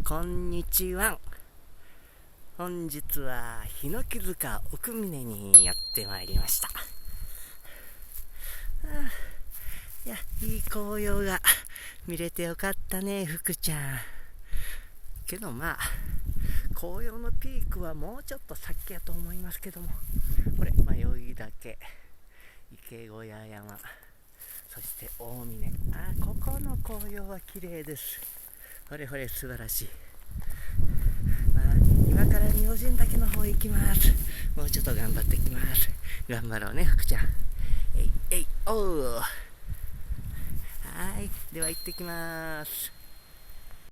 こんにちは。本日はヒノキ塚奥峰にやってまいりました。いや、いい紅葉が見れてよかったね、福ちゃん。けど紅葉のピークはもうちょっと先やと思いますけども、これ、迷い岳、池小屋山、そして大峰。ここの紅葉は綺麗です。ほれほれ、素晴らしい。今から明神岳の方行きます。もうちょっと頑張ってきます。頑張ろうね、福ちゃん。おう。はい、では行ってきます。